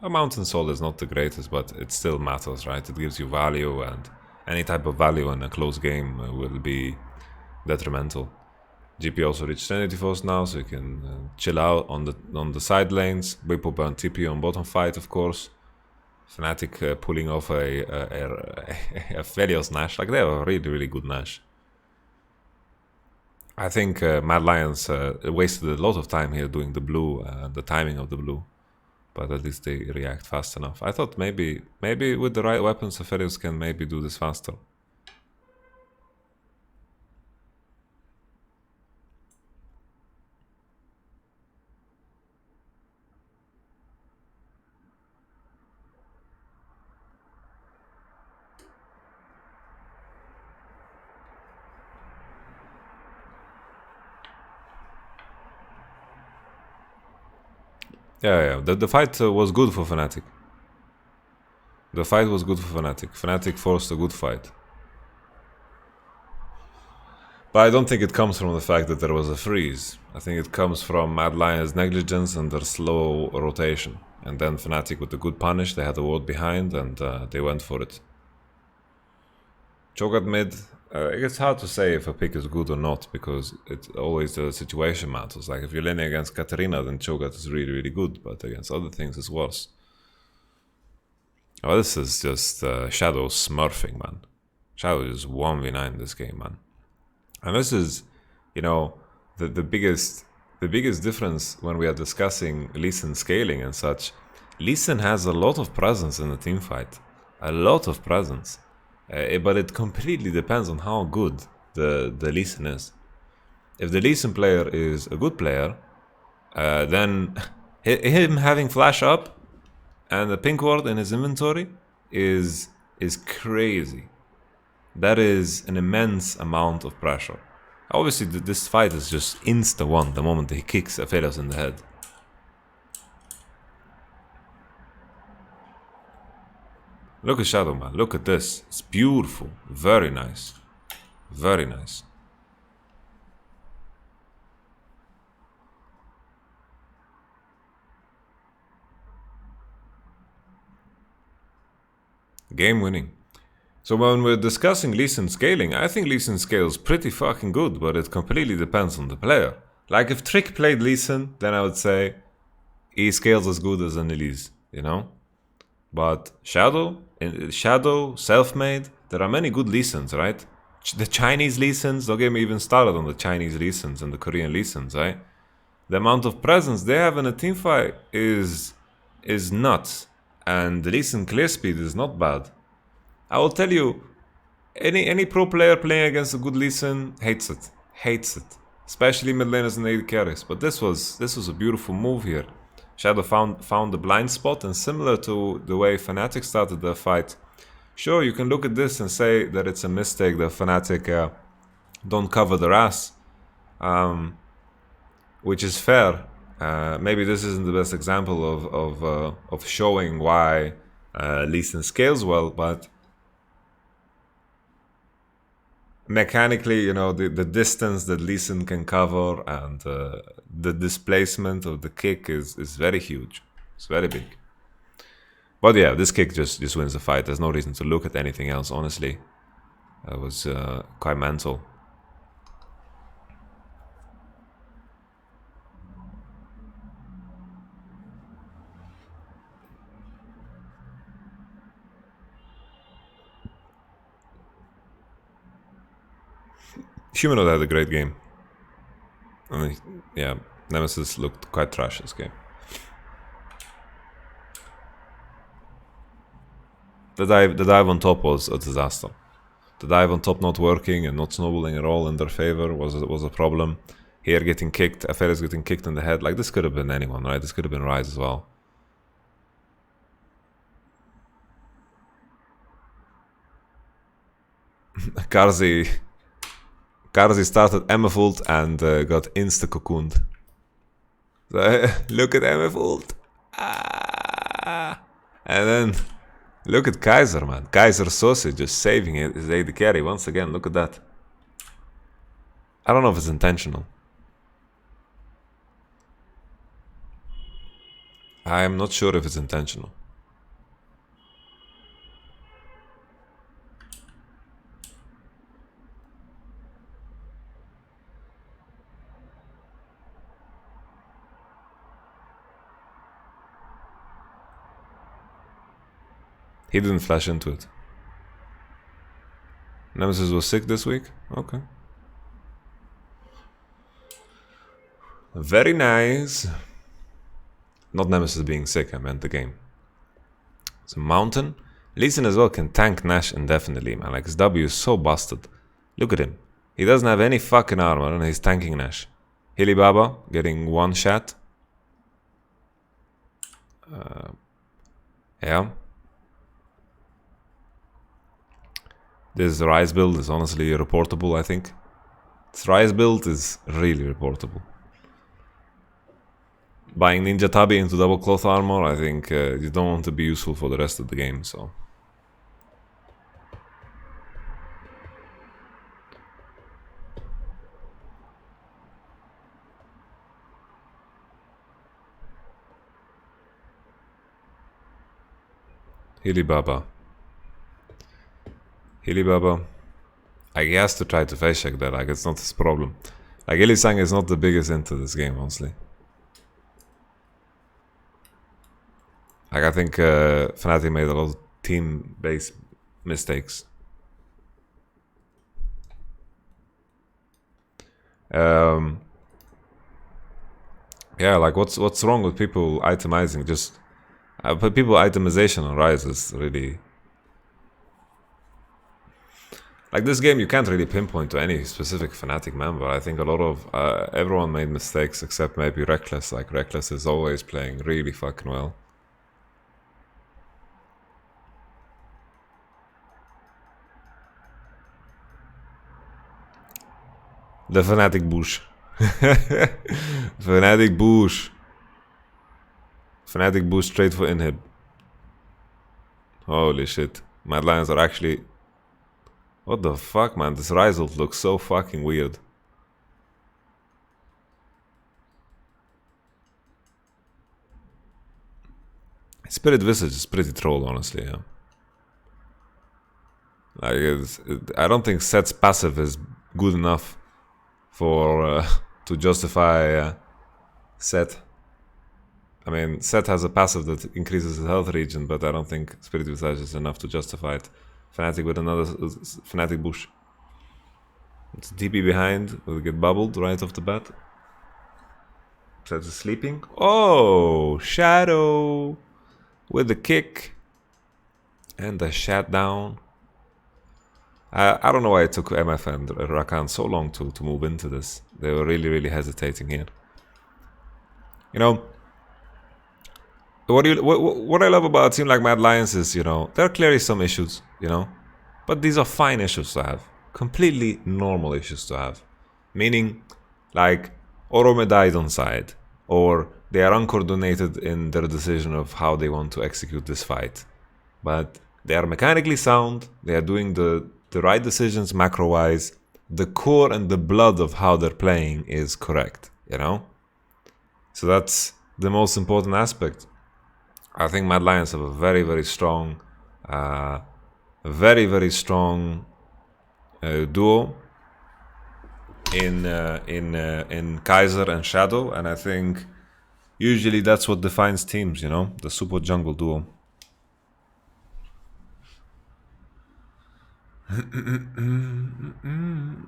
Speaker 1: A Mountain Soul is not the greatest, but it still matters, right? It gives you value, and any type of value in a close game will be detrimental. GP also reached Trinity Force now, so you can chill out on the side lanes. Whippo burn TP on bottom fight, of course. Fnatic pulling off a Felios Nash. Like, they have a really, really good Nash. I think Mad Lions wasted a lot of time here doing the blue, the timing of the blue. But at least they react fast enough. I thought maybe with the right weapons, Felios can maybe do this faster. Yeah. The fight was good for Fnatic. The fight was good for Fnatic. Fnatic forced a good fight. But I don't think it comes from the fact that there was a freeze. I think it comes from Mad Lions' negligence and their slow rotation. And then Fnatic with the good punish, they had a ward behind and they went for it. Cho'Gath mid, it's hard to say if a pick is good or not, because it's always the situation matters. Like, if you're laning against Katarina, then Cho'Gath is really, really good, but against other things it's worse. Oh, this is just Shadow smurfing, man. Shadow is 1v9 this game, man. And this is, you know, the biggest difference when we are discussing Lee Sin scaling and such. Lee Sin has a lot of presence in the team fight. A lot of presence. But it completely depends on how good the Lee Sin is. If the Lee Sin player is a good player, then him having flash up and the pink ward in his inventory is crazy. That is an immense amount of pressure. Obviously, this fight is just insta-1 the moment he kicks Aphelios in the head. Look at Shadow, man. Look at this. It's beautiful. Very nice. Very nice. Game winning. So when we're discussing Lee Sin scaling, I think Lee Sin scales pretty fucking good, but it completely depends on the player. Like, if Trick played Lee Sin, then I would say he scales as good as an Elise, you know? But Shadow, Selfmade, there are many good Lee Sins, right? The Chinese Lee Sins, don't get me even started on the Chinese Lee Sins and the Korean Lee Sins, right? The amount of presence they have in a teamfight is nuts. And the Lee Sin clear speed is not bad. I will tell you, any pro player playing against a good Lee Sin hates it. Hates it. Especially mid laners and AD carries. But this was a beautiful move here. Shadow found the blind spot, and similar to the way Fnatic started their fight. Sure, you can look at this and say that it's a mistake that Fnatic don't cover their ass. Which is fair. Maybe this isn't the best example of showing why Lee Sin scales well, but mechanically, you know, the distance that Lee Sin can cover and the displacement of the kick is very huge. It's very big. But yeah, this kick just wins the fight. There's no reason to look at anything else, honestly. It was quite mental. Humanoid had a great game. I mean, yeah, Nemesis looked quite trash this game. The dive on top was a disaster. The dive on top not working and not snowballing at all in their favor was a problem. Here getting kicked, Aferes getting kicked in the head. Like, this could have been anyone, right? This could have been Rise as well. Carzzy started Emmefult and got insta-cocooned. So, look at Emmefult. Ah. And then look at Kaiser, man. Kaiser Sausage just saving his AD carry once again. Look at that. I don't know if it's intentional. I am not sure if it's intentional. He didn't flash into it. Nemesis was sick this week? Okay. Very nice. Not Nemesis being sick, I meant the game. It's a Mountain. Lee Sin as well can tank Nash indefinitely, man. Like, his W is so busted. Look at him. He doesn't have any fucking armor and he's tanking Nash. Hilly Baba getting one shot. Yeah. This Rise build is honestly reportable, I think. This Rise build is really reportable. Buying Ninja Tabi into double cloth armor, I think you don't want to be useful for the rest of the game, so. Hilly Baba. Hilly Baba. Like, he has to try to face check that, like, it's not his problem. Like, Illisang is not the biggest into this game, honestly. Like, I think Fnatic made a lot of team-based mistakes. Yeah, like, what's wrong with people itemizing? Just people itemization on Rise is really. Like, this game, you can't really pinpoint to any specific Fnatic member. I think a lot of everyone made mistakes except maybe Rekkles. Like, Rekkles is always playing really fucking well. The Fnatic Bush. Fnatic Bush. Fnatic Bush straight for inhib. Holy shit. Mad Lions are actually. What the fuck, man? This Rise ult looks so fucking weird. Spirit Visage is pretty troll, honestly, yeah. Like, I don't think Set's passive is good enough for to justify Set. I mean, Set has a passive that increases his health regen, but I don't think Spirit Visage is enough to justify it. Fnatic with another Fnatic Bush. It's DP behind, will get bubbled right off the bat. Set is sleeping. Oh, Shadow with the kick and the shutdown. I don't know why it took MF and Rakan so long to move into this. They were really hesitating here. You know, what I love about a team like Mad Lions is, you know, there are clearly some issues, you know, but these are fine issues to have. Completely normal issues to have. Meaning, like, Orome died on side, or they are uncoordinated in their decision of how they want to execute this fight. But they are mechanically sound, they are doing the the right decisions macro-wise, the core and the blood of how they're playing is correct, you know? So that's the most important aspect. I think Mad Lions have a very, very strong, duo in Kaiser and Shadow, and I think usually that's what defines teams, you know, the super jungle duo.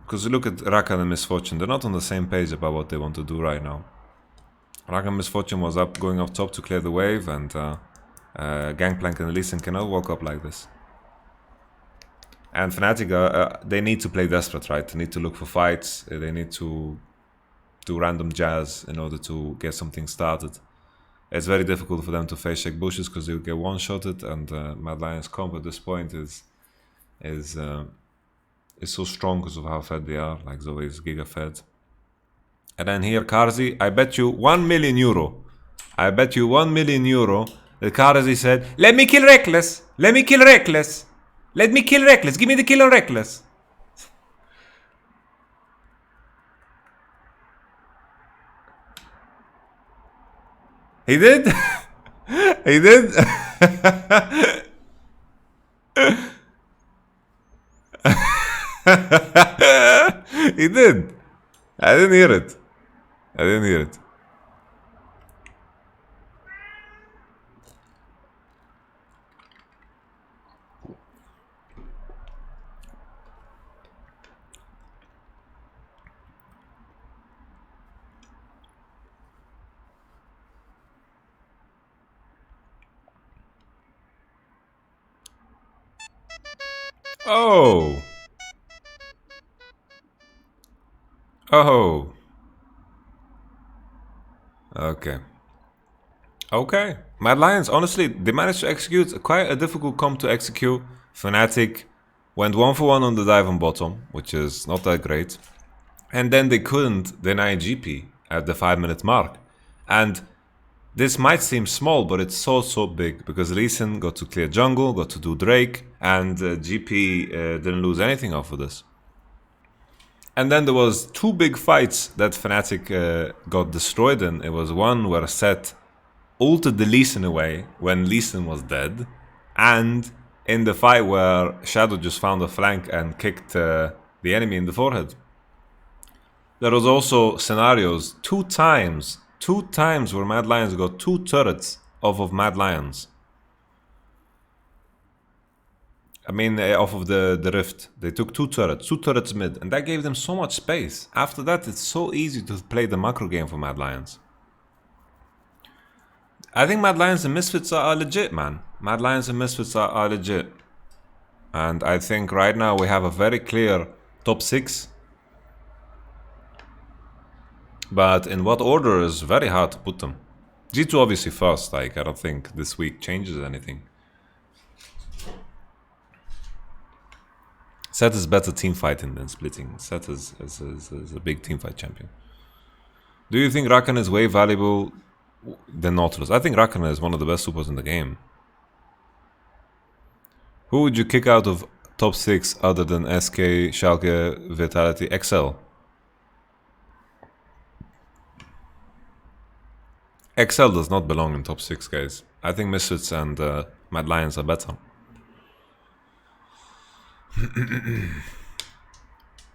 Speaker 1: Because look at Rakan and Misfortune, they're not on the same page about what they want to do right now. Rakan Misfortune was going up top to clear the wave, and Gangplank and Lee Sin cannot walk up like this. And Fnatic, they need to play desperate, right? They need to look for fights, they need to do random jazz in order to get something started. It's very difficult for them to face check bushes because they'll get one-shotted, and Mad Lions comp at this point is so strong because of how fed they are, like Zoe is giga fed. And then here Carzzy, I bet you 1 million euro. I bet you 1 million euro that Carzzy said, let me kill Rekkles, let me kill Rekkles, let me kill Rekkles, give me the kill on Rekkles. He did? He did? He did. I didn't hear it. I didn't hear it. Oh. Oh. Okay. Okay. Mad Lions, honestly, they managed to execute quite a difficult comp to execute. Fnatic went 1-for-1 on the dive on bottom, which is not that great. And then they couldn't deny GP at the 5-minute mark. And this might seem small, but it's so big, because Lee Sin got to clear jungle, got to do Drake, and GP didn't lose anything off of this. And then there was 2 big fights that Fnatic got destroyed in. It was one where Sett ulted the Lee Sin away when Lee Sin was dead, and in the fight where Shadow just found a flank and kicked the enemy in the forehead. There was also scenarios 2 times where Mad Lions got 2 turrets off of Mad Lions. I mean, off of the rift. They took 2 turrets mid, and that gave them so much space. After that, it's so easy to play the macro game for Mad Lions. I think Mad Lions and Misfits are legit, man. Mad Lions and Misfits are legit. And I think right now we have a very clear top 6. But in what order is very hard to put them. G2 obviously first, like, I don't think this week changes anything. Sett is better team fighting than splitting. Sett is a big team fight champion. Do you think Rakan is way valuable than Nautilus? I think Rakan is one of the best supers in the game. Who would you kick out of top 6 other than SK, Schalke, Vitality, XL? XL does not belong in top 6, guys. I think Misfits and Mad Lions are better.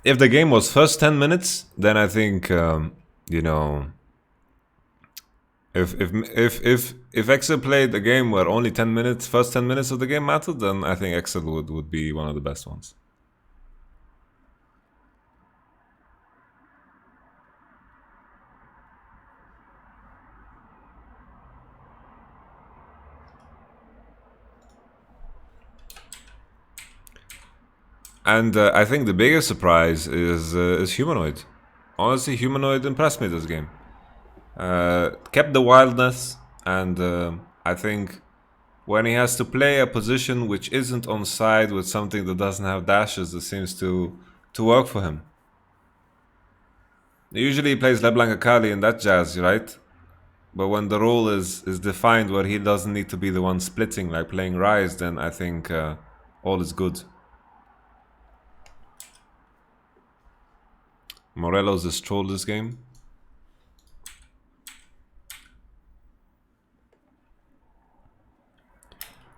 Speaker 1: If the game was first 10 minutes, then I think, you know, if XL played a game where only 10 minutes, first 10 minutes of the game mattered, then I think XL would be one of the best ones. And I think the biggest surprise is Humanoid. Honestly, Humanoid impressed me this game. Kept the wildness, and I think when he has to play a position which isn't on side with something that doesn't have dashes, it seems to work for him. Usually he plays LeBlanc Akali and that jazz, right? But when the role is defined where he doesn't need to be the one splitting, like playing Rise, then I think all is good. Morello's just trolled this game.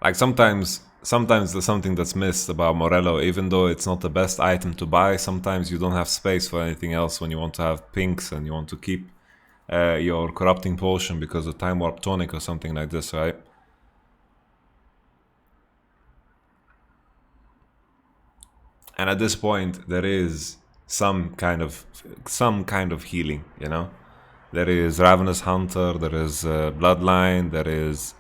Speaker 1: Like sometimes there's something that's missed about Morello, even though it's not the best item to buy. Sometimes you don't have space for anything else when you want to have pinks and you want to keep your corrupting potion because of time warp tonic or something like this, right? And at this point there is some kind of healing, you know. There is Ravenous Hunter, there is Bloodline, there is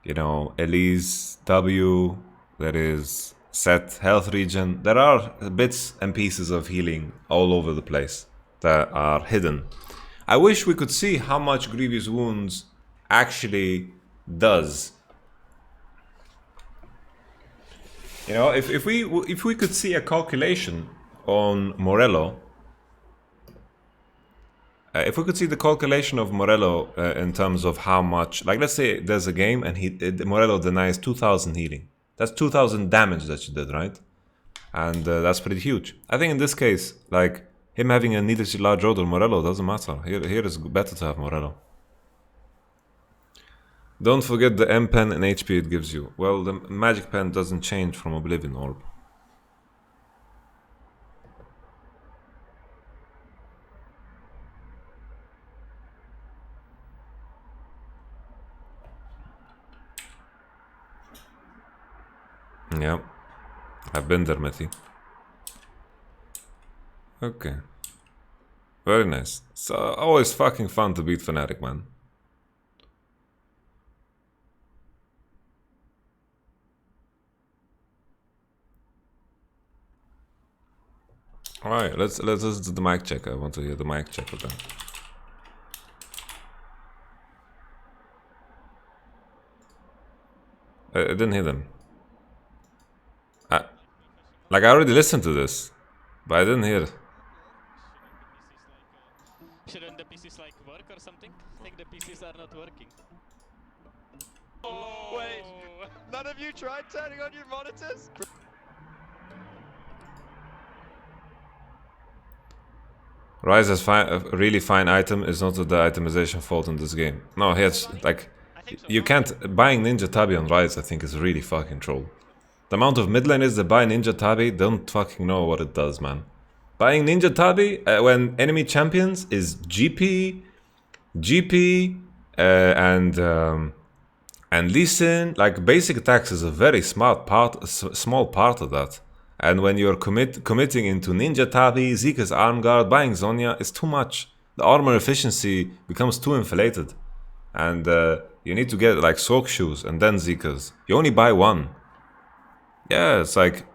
Speaker 1: you know, Elise W, there is Set Health Regen. There are bits and pieces of healing all over the place that are hidden. I wish we could see how much Grievous Wounds actually does. You know, if we could see a calculation on Morello, if we could see the calculation of Morello in terms of how much, like let's say there's a game and Morello denies 2000 healing. That's 2000 damage that you did, right? And that's pretty huge. I think in this case, like him having a needlessly large order, Morello doesn't matter. Here is better to have Morello. Don't forget the M pen and HP it gives you. Well, the magic pen doesn't change from Oblivion Orb. Yeah, I've been there, Matty. Okay. Very nice. It's always fucking fun to beat Fnatic, man. Alright, let's listen to the mic check. I want to hear the mic check with them. I didn't hear them. Like I already listened to this, but I didn't hear it.
Speaker 5: Shouldn't the PCs like work or something? I think the PCs are not working. Oh, wait, none of you tried turning on your monitors?
Speaker 1: Ryze has a really fine item is not the itemization fault in this game. No, here's like you can't buying Ninja Tabi on Ryze. I think is really fucking troll. The amount of mid laners that buy Ninja Tabi don't fucking know what it does, man. Buying Ninja Tabi when enemy champions is GP, and Lee Sin, like basic attacks is a very small part of that. And when you're committing into Ninja Tabi, Zika's Arm Guard, buying Zhonya, it's too much. The armor efficiency becomes too inflated. And you need to get like Soak Shoes and then Zika's. You only buy one. Yeah, it's like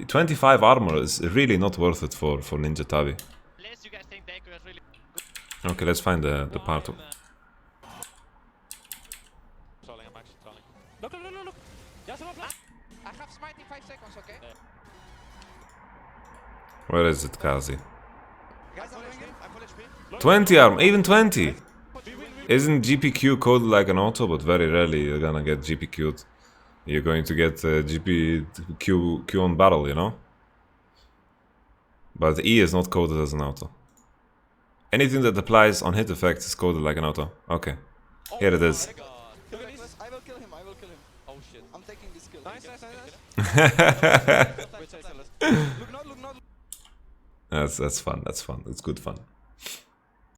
Speaker 1: 25 armor is really not worth it for Ninja Tabi. Okay, let's find the part of...
Speaker 5: Trolling, I'm actually trolling. Look! Just one flash!
Speaker 4: I have smite in 5 seconds, okay?
Speaker 1: Where is it, Carzzy?
Speaker 3: Guys, I'm full HP.
Speaker 1: 20 armor, even 20! Isn't GPQ coded like an auto, but very rarely you're gonna get GPQ'd. You're going to get GPQ on barrel, you know? But E is not coded as an auto. Anything that applies on hit effects is coded like an auto. Okay, here it is.
Speaker 3: I will kill him.
Speaker 5: Oh shit.
Speaker 3: I'm taking this kill.
Speaker 5: Nice.
Speaker 3: Look not.
Speaker 1: That's fun. That's good fun.